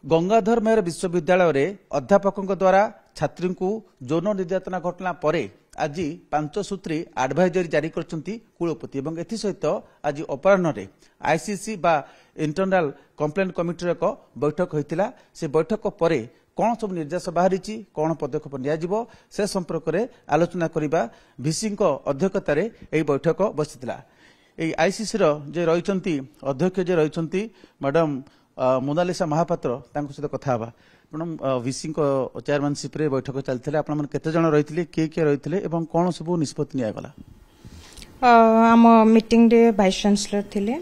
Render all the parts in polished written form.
गंगाधर मेहर विश्वविद्यालय रे अध्यापकों द्वारा छात्री को यौन निर्यातना घटना पर आज 5 सूत्री एडवाइजरी जारी करछंती कुलपति एवं एथि सहित आज अपराह्न रे आईसीसी बा इंटरनल कंप्लेंट कमिटी एक बैठक होइतिला। से बैठक पर कौन सब निर्देश बाहरी कौन पदक्षेप नियाजिबो से संपर्क में आलोचना करबा भिसी अध्यक्षतार यह बैठक बसितिला। एई आईसीसी जे रहिछंती अध्यक्ष जे रहिछंती मैडम मोनालिसा महापात्र तांको सहित कथा हवा। मैडम भिसी चेयरमैनशिप रे बैठक चलथिले आपण मन केते जण रहिथिले के रहिथिले एवं कोन सब निष्पत्ति निया गला? आम मीटिंग रे वाइस चांसलर थिले,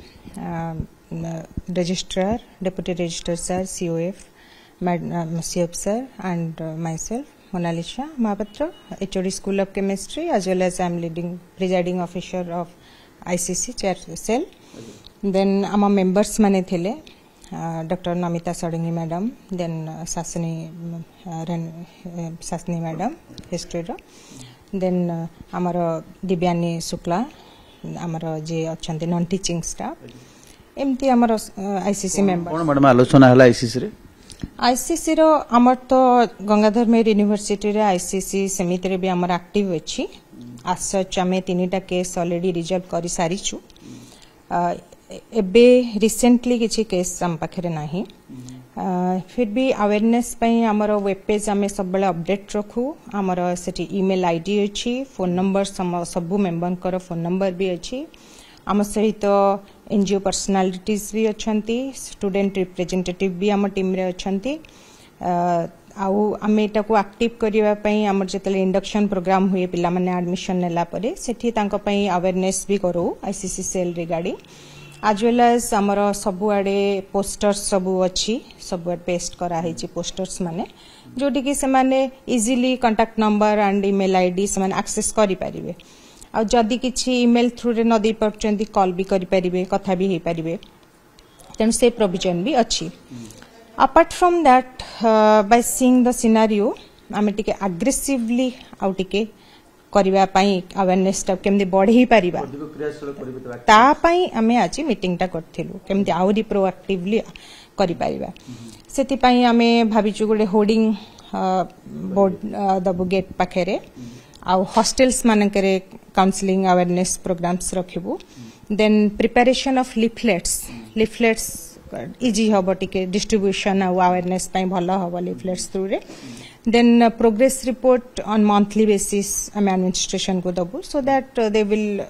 registrar, deputy registrar sir, COF madam CF sir and myself Monalisa Mahapatra, HOD school of chemistry as well as I am leading presiding officer of ICC chair cell. Then आम मेंबर्स माने थिले doctor Namita Sadangi madam, then Sasani madam history रो, then आमर दिव्यानी शुक्ला आमर जे अच्छे non teaching staff एमती आमर ICC member. कोन madam आलोचना हला आईसीसी रे? आईसीसी रो आमर तो गंगाधर मेहर यूनिवर्सिटी रे आईसीसी समिति रे भी आमर एक्टिव अछि। आज सच आमे 3टा केस ऑलरेडी रिजॉल्व करि सारिछु। एबे रिसेंटली किसी केस आम पाखे नाही। फिर भी अवेयरनेस पई आमर वेब पेज आमे सब बेले अपडेट रखू। आमर सेठी ईमेल आईडी अछि, फोन नंबर सब मेंबर कर फोन नंबर भी अछि। आम सहित एनजीओ पर्सनालिटीज भी अछंती, स्टूडेंट रिप्रेजेंटेटिव भी आम टीम रे अछंती। आउ आमे एटा को एक्टिव करिवा पई आमर जेतले इंडक्शन प्रोग्राम हुए पिला माने एडमिशन नेला परे सेठी तांको पई अवेयरनेस भी करू आईसीसी सेल रिगार्डिंग आज वेल एज आमर सबुआड़े पोस्टर्स सबू अच्छी सबुआड़े पेस्ट करा है पोस्टर्स माने जोटी कि सेमाने easily contact number and email ID सेमाने एक्सेस करि परिबे। आ जदी किछि ईमेल थ्रू रे न दे परचंदी कॉल भी करि परिबे, कथा भी हे परिबे, तेन से प्रोविजन भी अच्छी। Apart from that by seeing the scenario आमे टिके एग्रेसिवली आउ टिके करिवा पई अवेयरनेस टा केमदि बढ़ी परिबा ता पई आमे आज मीटिंग टा करथिलु केमदि आउरी प्रोएक्टिवली करि परिबा। सेति पई आमे भाबिचु गोटे होर्डिंग बोर्ड दबु गेट पाखेरे आउ हॉस्टल्स मानकरे काउंसलिंग अवेयरनेस प्रोग्राम्स रखिबु। Then preparation of leaflets easy हबो टिके डिस्ट्रीब्यूशन आ अवेयरनेस पई भलो हबो लिफलेट्स थ्रू रे। Then progress report on monthly basis administration को दबु so that they will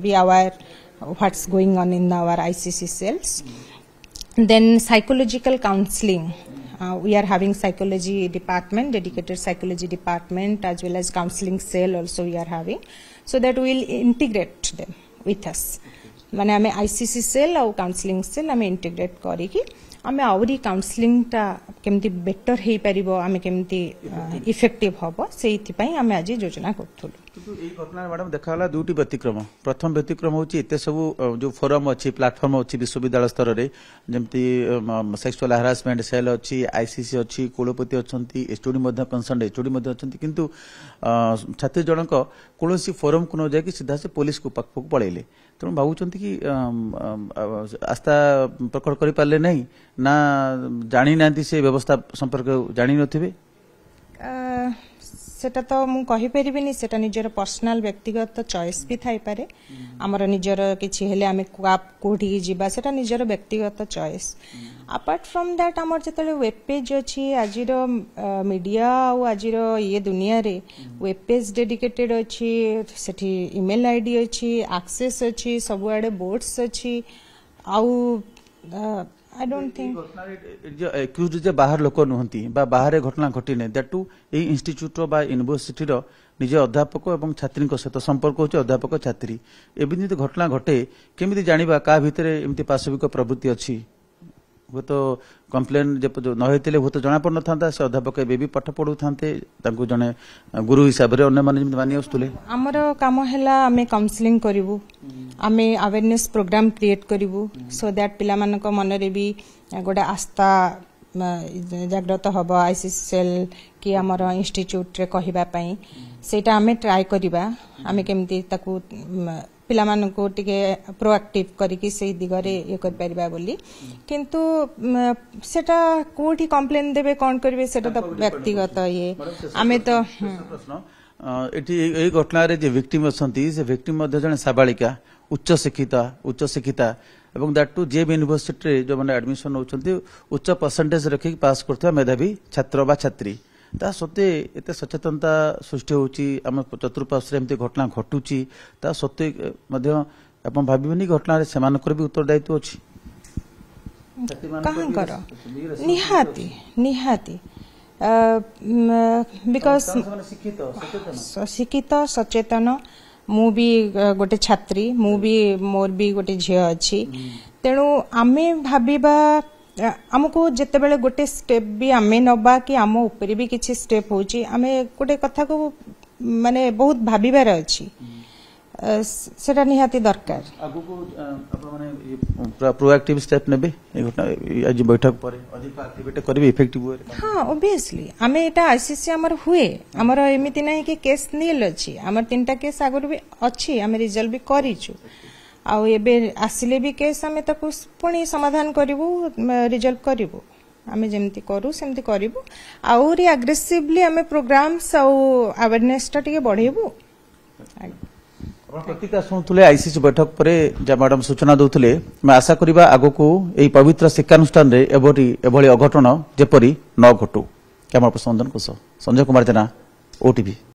be aware what's going on in our ICC cells. Then psychological counseling, we are having psychology department, dedicated psychology department as well as counseling cell also we are having, so that we will integrate them with us. माने हमें ICC cell और counselling cell हमें integrate करी कि आमे आउरी counselling टा केमती बेटर हे परिबो, आमे केमती इफेक्टिव हबो सेइथि पई आमे आज योजना करथुलु। किंतु एई घटना मैडम देखाला दुटी व्यतिक्रम। प्रथम व्यतिक्रम होची एते सब जो फोरम अछि, प्लेटफॉर्म अछि विश्वविद्यालय स्तर रे, जेमती सेक्सुअल हरासमेंट सेल अछि, आईसीसी अछि, कुलपति अछंती, एचओडी मध्ये कंसर्न एचओडी मध्ये अछंती, किंतु छात्री जनक कोनोसी फोरम को न जाय कि सीधा से पुलिस को पक्ष पळेले। तेणु भावुंट कि आस्था प्रकट कर पारे नहीं ना जानी ना से व्यवस्था संपर्क जानी नथिबे? सेटा तो मु कहि परिबिनी, सेटा निजर पर्सनल व्यक्तिगत चॉइस भी थाई पारे। हमर निजर किछि हेले आमे कोठी जिबा सेटा निजर व्यक्तिगत चॉइस। अपार्ट फ्रॉम दैट हमर जतले वेब पेज अछि आजिर मीडिया आ आजिर ये दुनिया रे वेब पेज डेडिकेटेड अछि, सेठी ईमेल आईडी अछि, एक्सेस अछि, सबुआडे बोर्ड्स अछि। आउ I don't think जो एक्यूज जे बाहर लोक नुहंती बा बाहर घटना घटिने दैट टू ए इंस्टीट्यूट बा यूनिवर्सिटी रो निज अध्यापक एवं छात्री सहित संपर्क होचे अध्यापक छात्री एबि जे घटना घटे केमिति जानिबा का भितरे एमती पाशविक प्रवृत्ति अछि? वो तो कंप्लेन जे न होइतिले वो तो जणा पड़ नथांता, से अध्यापक एबे भी पाठ पढु थांते, तांको जने गुरु हिसाब रे अन्य माने जेमति मानि आस्तुले। हमर काम हैला आमे काउंसलिंग करिवु, आमे अवेयरनेस प्रोग्राम क्रिएट करिवु सो दैट पिला मानक मन रे भी गोडा आस्था जागृत हबो आईसीसी सेल कि हमर इंस्टीट्यूट रे कहिबा पई। सेटा आमे ट्राई करिबा, आमे केमति ताकू पिलामाननको टिके प्रोएक्टिव करिकि सेही दिगरे ये कर परिबा बोली किंतु सेटा कोठी कंप्लेन देबे कोन करबे सेटा तो व्यक्तिगत ये आमे तो प्रश्न एटी ए घटना रे जे विक्टिम असंती से विक्टिम मध्ये जने साबालिका उच्च शिक्षिता एवं दैट टू जेब यूनिवर्सिटी रे जो माने एडमिशन होचंती उच्च परसेंटेज रखि पास करथवा मेधावी छात्र बा छात्री ता सत्ते एते सचेतनता सृष्टि होची हम चतुर्पार्श्व एमती घटना घटुची ता सत्ते मध्य आपण भाबिबनी घटना रे सेमानकर भी उत्तरदायित्व अछि कहां कर निहाती बिकॉज शिक्षित सचेतन मु भी गोटे छात्री मु भी मोर भी गोटे झियो अछि तेणु आमे भाबिबा हमको जेते बेले गोटे स्टेप भी आमे नबा कि आम ऊपर भी किछि स्टेप होची आमे गोटे कथा को माने बहुत भाबिबार अछि सेटा निहाती दरकार आगु को आपण माने प्रोएक्टिव स्टेप नेबे ए घटना आज बैठक परे अधिक एक्टिविटी करबे इफेक्टिव वे हां ऑब्वियसली आमे एटा आईसीसी हमर हुए हमर एमिति नै कि केस नील अछि हमर तीनटा केस आगर भी अछि आमे रिजल्व भी करिछु आ एबे आसिले भी केस आमे ताकू पुणी समाधान करिवु रिजल्व करिवु आमे जेमति करू सेमति करिवु आउरी एग्रेसिवली आमे प्रोग्राम्स आ अवेयरनेस टा टिके बढ़ेबु प्रतिक्रिया शुणुले आईसीसी बैठक पर जहाँ मैडम सूचना दौले मैं आशा करवा आग को यही पवित्र शिक्षानुष्ठान एभली अघटन जेपरी न घटू कैमरा पर्सन कुश संजय कुमार जेना ओटीवी।